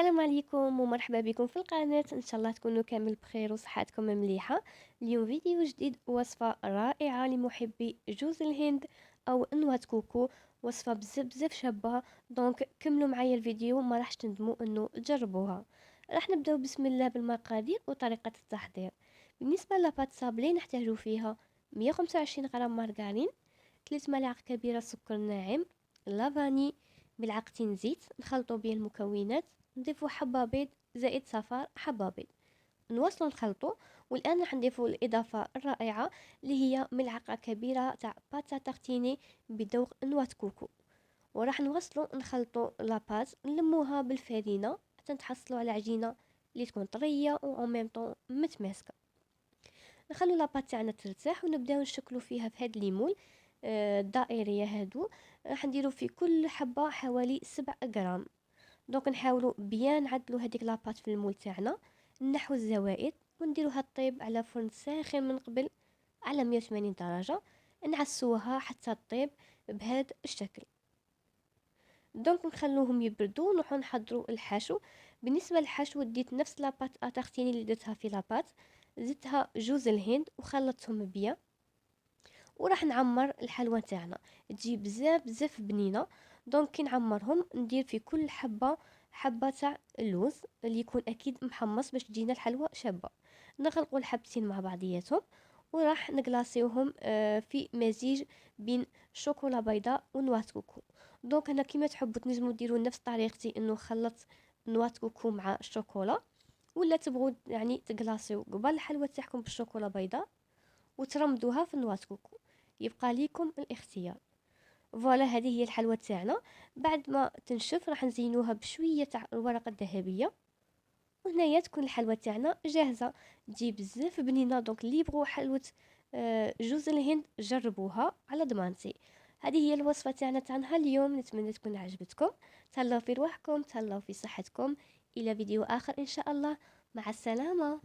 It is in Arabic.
السلام عليكم ومرحبا بكم في القناة. ان شاء الله تكونوا كامل بخير وصحتكم مليحة. اليوم فيديو جديد، وصفة رائعة لمحبي جوز الهند او نواه كوكو. وصفة بزاف بزاف شابة، دونك كملوا معايا الفيديو، ما راحش تندموا انه تجربوها. راح نبداو بسم الله بالمقادير وطريقة التحضير. بالنسبة لبات سابلي نحتاجو فيها 125 غرام مارغرين، 3 ملاعق كبيرة سكر ناعم، لافاني، ملعقتين زيت نخلطوا بيه المكونات، نضيفوا حبة بيض زائد صفار حبة بيض، نواصلوا نخلطوا. والان راح نضيفوا الاضافه الرائعه اللي هي ملعقه كبيره تاع باتا تارتيني بذوق نواه كوكو. وراح نواصلوا نخلطوا لاباط، نلموها بالفرينه حتى نتحصلوا على عجينه اللي تكون طريه و ميم طون متماسكه. نخلو لاباط تاعنا ترتاح ونبداو نشكلوا فيها في هاد ليمون الدائريه هادو. راح نديروا في كل حبه حوالي 7 غرام. دونك نحاولوا بيان نعدلوا هذيك لاباط في المول تاعنا، نحو الزوائد ونديروها طيب على فرن ساخن من قبل على 180 درجه، نعسوها حتى تطيب بهذا الشكل. دونك نخلوهم يبردوا ونروحوا نحضروا الحشو. بالنسبه للحشو ديت نفس لاباط اتارتيني اللي درتها في لاباط، زدتها جوز الهند وخلطتهم بيا، وراح نعمر الحلوى تاعنا تجي بزاف بزاف بنينه. دونك كي نعمرهم ندير في كل حبه حبه تاع اللوز اللي يكون اكيد محمص باش تجينا الحلوى شابه. نخلقوا الحبتين مع بعضياتهم وراح نغلاصيوهم في مزيج بين شوكولا بيضاء ونواه كوكو. دونك انا كيما تحبوا تنجموا ديروا نفس طريقتي، انه خلط نواه كوكو مع الشوكولا، ولا تبغوا يعني تغلاصيو قبل الحلوى تاعكم بالشوكولا بيضاء وترمدوها في النواه كوكو، يبقى ليكم الاختيار. فوالا هذه هي الحلوى تاعنا. بعد ما تنشف راح نزينوها بشويه تاع الورقه الذهبيه، وهنايا تكون الحلوى تاعنا جاهزه، تجي بزاف بنينه. دونك اللي يبغوا حلوه جوز الهند جربوها على ضمانتي. هذه هي الوصفه تاعنا تاع نهار اليوم، نتمنى تكون عجبتكم. تهلاو في رواحكم، تهلاو في صحتكم. الى فيديو اخر ان شاء الله، مع السلامه.